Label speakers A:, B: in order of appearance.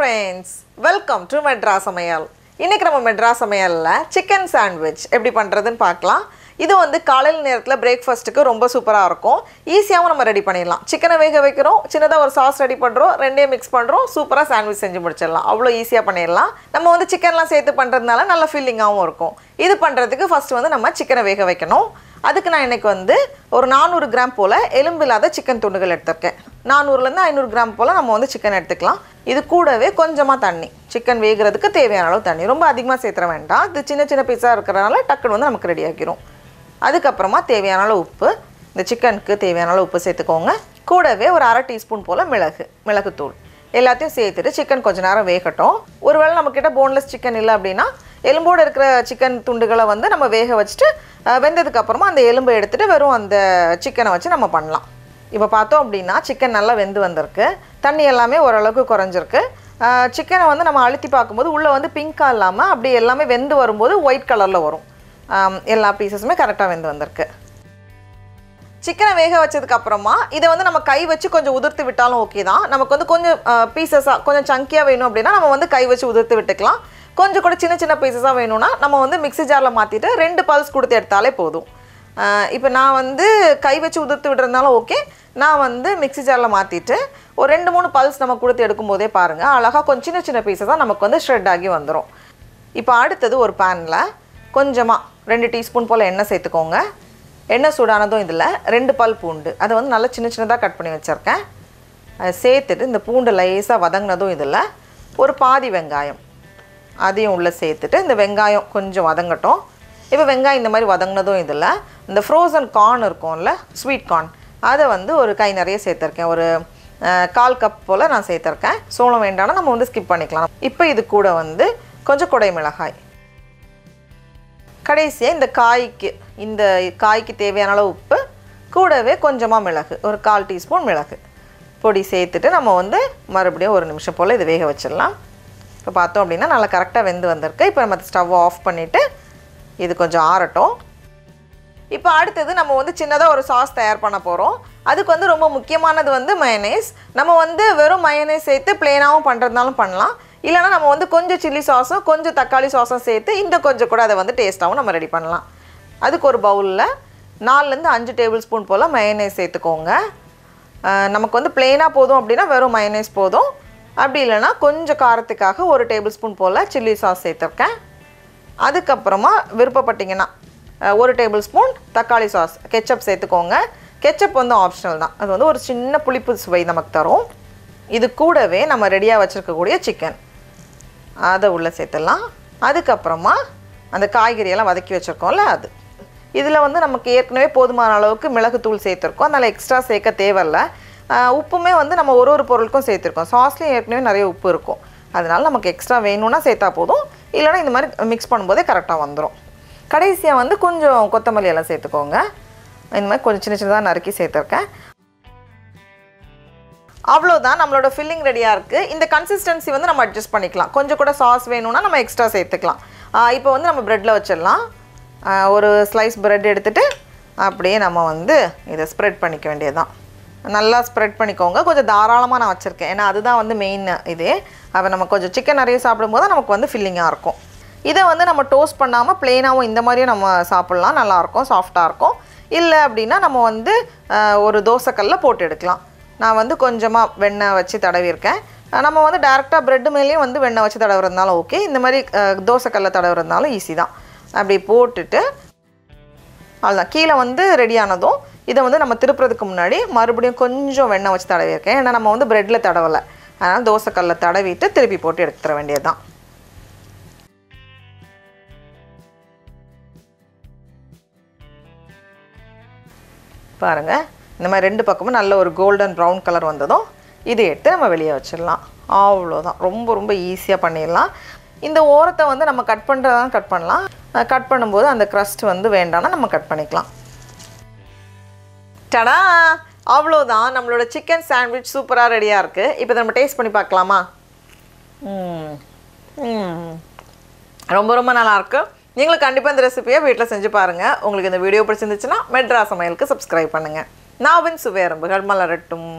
A: friends, welcome to Madras Samayal. இன்னைக்கு நம்ம மெட்ராஸ் சமையல்ல சிக்கன் சாண்ட்விச் எப்படி பண்றதுன்னு பார்க்கலாம். இது வந்து காலையில நேரத்துல பிரேக்ஃபாஸ்ட்க்கு ரொம்ப சூப்பரா இருக்கும். ஈஸியாவும் நம்ம ரெடி பண்ணிடலாம். சிக்கனை வேக வைக்கிறோம், சின்னதா ஒரு சாஸ் ரெடி பண்றோம், ரெண்டையும் மிக்ஸ் பண்றோம், சூப்பரா சாண்ட்விச் செஞ்சு முடிச்சிடலாம். அவ்வளோ ஈஸியா பண்ணிடலாம். நம்ம வந்து சிக்கன்லாம் சேர்த்து பண்றதுனால நல்ல ஃபீலிங்காவும் இருக்கும். இது பண்றதுக்கு ஃபர்ஸ்ட் வந்து நம்ம சிக்கனை வேக வைக்கணும். அதுக்கு நான் இன்னைக்கு வந்து ஒரு 400 கிராம் போல எலும்பில்லாத சிக்கன் துண்டுகள் எடுத்துர்க்கேன். 400 ல இருந்து 500 கிராம் போல நம்ம வந்து சிக்கன் எடுத்துக்கலாம். இது கூடவே கொஞ்சமா தண்ணி, சிக்கன் வேகிறதுக்கு தேவையான அளவு தண்ணி, ரொம்ப அதிகமாக சேர்த்துற வேண்டாம். இது சின்ன சின்ன பீஸாக இருக்கிறனால டக்குன்னு வந்து நமக்கு ரெடி ஆகிரும். அதுக்கப்புறமா தேவையான அளவு உப்பு, இந்த சிக்கனுக்கு தேவையான அளவு உப்பு சேர்த்துக்கோங்க. கூடவே ஒரு அரை டீஸ்பூன் போல் மிளகுத்தூள் எல்லாத்தையும் சேர்த்துட்டு சிக்கன் கொஞ்சம் நேரம் வேகட்டும். ஒருவேளை நம்மக்கிட்ட போன்லெஸ் சிக்கன் இல்லை அப்படின்னா எலும்போடு இருக்கிற சிக்கன் துண்டுகளை வந்து நம்ம வேக வச்சுட்டு வெந்ததுக்கப்புறமா அந்த எலும்பை எடுத்துகிட்டு வெறும் அந்த சிக்கனை வச்சு நம்ம பண்ணலாம். இப்போ பார்த்தோம் அப்படின்னா சிக்கன் நல்லா வெந்து வந்திருக்கு, தண்ணி எல்லாமே ஓரளவுக்கு குறைஞ்சிருக்கு. சிக்கனை வந்து நம்ம அழுத்தி பார்க்கும்போது உள்ளே வந்து பிங்காக இல்லாமல் அப்படி எல்லாமே வெந்து வரும்போது ஒயிட் கலரில் வரும். எல்லா பீசஸுமே கரெக்டாக வெந்து வந்திருக்கு. சிக்கனை வேக வச்சதுக்கப்புறமா இதை வந்து நம்ம கை வச்சு கொஞ்சம் உதிர்த்து விட்டாலும் ஓகே தான். நமக்கு வந்து கொஞ்சம் பீசஸாக கொஞ்சம் சங்கியாக வேணும் அப்படின்னா நம்ம வந்து கை வச்சு உதிர்த்து விட்டுக்கலாம். கொஞ்சம் கூட சின்ன சின்ன பீசஸாக வேணும்னா நம்ம வந்து மிக்ஸி ஜாரில் மாற்றிட்டு 2 பல்ஸ் கொடுத்து எடுத்தாலே போதும். இப்போ நான் வந்து கை வச்சு உதிர்த்து விடுறதுனாலும் ஓகே, நான் வந்து மிக்ஸி ஜாரில் மாற்றிட்டு ஒரு 2-3 பல்ஸ் நம்ம கொடுத்து எடுக்கும் போதே பாருங்கள் அழகாக கொஞ்சம் சின்ன சின்ன பீசஸாக நமக்கு வந்து ஷ்ரெட் ஆகி வந்துடும். இப்போ அடுத்தது ஒரு பேனில் கொஞ்சமாக 2 டீஸ்பூன் போல் எண்ணெய் சேர்த்துக்கோங்க. எண்ணெய் சூடானதும் இதில் 2 பல் பூண்டு, அதை வந்து நல்லா சின்ன சின்னதாக கட் பண்ணி வச்சுருக்கேன். அதை சேர்த்துட்டு இந்த பூண்டு லேசாக வதங்கினதும் இதில் ஒரு பாதி வெங்காயம் அதையும் உள்ளே சேர்த்துட்டு இந்த வெங்காயம் கொஞ்சம் வதங்கட்டும். இப்போ வெங்காயம் இந்த மாதிரி வதங்கினதும் இதில் இந்த ஃப்ரோசன் கார்ன் இருக்கும்ல, ஸ்வீட் கார்ன், அதை வந்து ஒரு கை நிறைய சேர்த்துருக்கேன். ஒரு 1/4 கப் போல் நான் சேர்த்துருக்கேன். சோளம் வேண்டாம்னா நம்ம வந்து ஸ்கிப் பண்ணிக்கலாம். இப்போ இது கூட வந்து கொஞ்சம் குடை மிளகாய், கடைசியாக இந்த காய்க்கு தேவையான அளவு உப்பு, கூடவே கொஞ்சமாக மிளகு, ஒரு 1/4 டீஸ்பூன் மிளகு பொடி சேர்த்துட்டு நம்ம வந்து மறுபடியும் 1 நிமிஷம் போல் இது வேக வச்சிடலாம். இப்போ பார்த்தோம் அப்படின்னா நல்லா கரெக்டாக வெந்து வந்திருக்கு. இப்போ நம்ம ஸ்டவ்வை ஆஃப் பண்ணிவிட்டு இது கொஞ்சம் ஆறட்டும். இப்போ அடுத்தது நம்ம வந்து சின்னதாக ஒரு சாஸ் தயார் பண்ண போகிறோம். அதுக்கு வந்து ரொம்ப முக்கியமானது வந்து மயனேஸ். நம்ம வந்து வெறும் மயனேஸ் சேர்த்து ப்ளெயினாகவும் பண்ணுறதுனாலும் பண்ணலாம். இல்லைனா நம்ம வந்து கொஞ்சம் சில்லி சாஸும் கொஞ்சம் தக்காளி சாஸும் சேர்த்து இந்த கொஞ்சம் கூட அதை வந்து டேஸ்ட்டாகவும் நம்ம ரெடி பண்ணலாம். அதுக்கு ஒரு பவுலில் 4லேருந்து 5 டேபிள் ஸ்பூன் போல் மயனேஸ் சேர்த்துக்கோங்க. நமக்கு வந்து ப்ளெயினாக போதும் அப்படின்னா வெறும் மயனேஸ் போதும். அப்படி இல்லைனா கொஞ்சம் காரத்துக்காக 1 டேபிள் ஸ்பூன் போல் சில்லி சாஸ் சேர்த்துருக்கேன். அதுக்கப்புறமா விருப்பப்பட்டிங்கன்னா 1 டேபிள் ஸ்பூன் தக்காளி சாஸ் கெச்சப் சேர்த்துக்கோங்க. கெச்சப் வந்து ஆப்ஷனல் தான், அது வந்து ஒரு சின்ன புளிப்பு சுவை நமக்கு தரும். இது கூடவே நம்ம ரெடியாக வச்சுருக்கக்கூடிய சிக்கன் அதை உள்ளே சேர்த்துடலாம். அதுக்கப்புறமா அந்த காய்கறியெல்லாம் வதக்கி வச்சுருக்கோம்ல அது, இதில் வந்து நமக்கு ஏற்கனவே போதுமான அளவுக்கு மிளகுத்தூள் சேர்த்துருக்கோம், அதனால் எக்ஸ்ட்ரா சேர்க்க தேவையில்லை. உப்புமே வந்து நம்ம ஒரு பொருளுக்கும் சேர்த்துருக்கோம். சாஸ்லேயும் ஏற்கனவே நிறைய உப்பு இருக்கும், அதனால் நமக்கு எக்ஸ்ட்ரா வேணும்னா சேர்த்தா போதும். இல்லைனா இந்த மாதிரி மிக்ஸ் பண்ணும்போதே கரெக்டாக வந்துடும். கடைசியாக வந்து கொஞ்சம் கொத்தமல்லி எல்லாம் சேர்த்துக்கோங்க. இந்த மாதிரி கொஞ்சம் சின்ன சின்னதாக நறுக்கி சேர்த்துருக்கேன். அவ்வளோதான், நம்மளோட ஃபில்லிங் ரெடியாக இருக்குது. இந்த கன்சிஸ்டன்சி வந்து நம்ம அட்ஜஸ்ட் பண்ணிக்கலாம். கொஞ்சம் கூட சாஸ் வேணும்னா நம்ம எக்ஸ்ட்ரா சேர்த்துக்கலாம். இப்போ வந்து நம்ம ப்ரெட்டில் வச்சிடலாம். ஒரு ஸ்லைஸ் ப்ரெட் எடுத்துகிட்டு அப்படியே நம்ம வந்து இதை ஸ்ப்ரெட் பண்ணிக்க வேண்டியதுதான். நல்லா ஸ்ப்ரெட் பண்ணிக்கோங்க. கொஞ்சம் தாராளமாக நான் வச்சுருக்கேன், ஏன்னா அதுதான் வந்து மெயின். இதே அப்போ நம்ம கொஞ்சம் சிக்கன் நிறைய சாப்பிடும்போது நமக்கு வந்து ஃபில்லிங்காக இருக்கும். இதை வந்து நம்ம டோஸ்ட் பண்ணாமல் ப்ளெயினாகவும் இந்த மாதிரியும் நம்ம சாப்பிட்லாம், நல்லாயிருக்கும், சாஃப்டாக இருக்கும். இல்லை அப்படின்னா நம்ம வந்து ஒரு தோசைக்கல்லில் போட்டு எடுக்கலாம். நான் வந்து கொஞ்சமாக வெண்ணெய் வச்சு தடவிருக்கேன். நம்ம வந்து டேரெக்டாக ப்ரெட்டு மேலேயும் வந்து வெண்ணெய் வச்சு தடவுறதுனாலும் ஓகே, இந்த மாதிரி தோசைக்கல்லில் தடவுறதுனாலும் ஈஸி தான். அப்படி போட்டுட்டு அவ்வளோதான். கீழே வந்து ரெடியானதும் இதை வந்து நம்ம திருப்புறதுக்கு முன்னாடி மறுபடியும் கொஞ்சம் வெண்ணெய் வச்சு தடவிருக்கேன், ஏன்னா நம்ம வந்து ப்ரெட்டில் தடவலை, அதனால் தோசைக்கல்லில் தடவிட்டு திருப்பி போட்டு எடுத்துட வேண்டியது தான். பாருங்கள், இந்த மாதிரி 2 பக்கமும் நல்ல ஒரு கோல்டன் ப்ரௌன் கலர் வந்ததும் இதை எடுத்து நம்ம வெளியே வச்சிடலாம். அவ்வளோதான், ரொம்ப ரொம்ப ஈஸியாக பண்ணிடலாம். இந்த ஓரத்தை வந்து நம்ம கட் பண்ணுறதான் கட் பண்ணலாம். கட் பண்ணும்போது அந்த க்ரஸ்ட் வந்து வேண்டாம்னா நம்ம கட் பண்ணிக்கலாம். டடா, அவ்வளோதான், நம்மளோட சிக்கன் சாண்ட்விச் சூப்பராக ரெடியாக இருக்குது. இப்போ நம்ம டேஸ்ட் பண்ணி பார்க்கலாமா? ரொம்ப ரொம்ப நல்லாயிருக்கு. நீங்களும் கண்டிப்பாக இந்த ரெசிபியை வீட்டில் செஞ்சு பாருங்கள். உங்களுக்கு இந்த வீடியோ பிடிச்சிருந்துச்சுன்னா மெட்ராஸ் சமையலுக்கு சப்ஸ்கிரைப் பண்ணுங்கள். நாவின் சுவையரம்புகள் மலரட்டும்.